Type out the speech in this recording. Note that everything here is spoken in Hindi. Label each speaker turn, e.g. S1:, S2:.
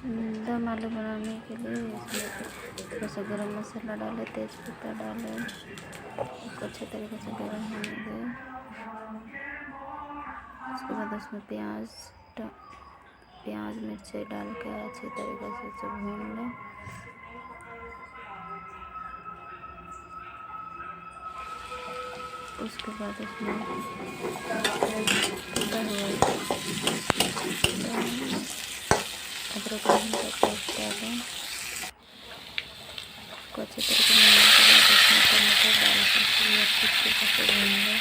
S1: दम आलू बनाने के लिए इसमें थोड़ा सा गरम मसाला डालें, तेज पत्ता डालें, उसको अच्छे तरीके से गरम होने दें। उसके बाद उसमें प्याज मिर्ची डाल के अच्छी तरीके से इसे भून लें। उसके बाद उसमें कुटा हुआ अदरक लहसुन का पेस्ट डालें। उसको अच्छे तरीके से भूनने के बाद उसमें टमाटर डाल कर अच्छी तरीके से भून लें।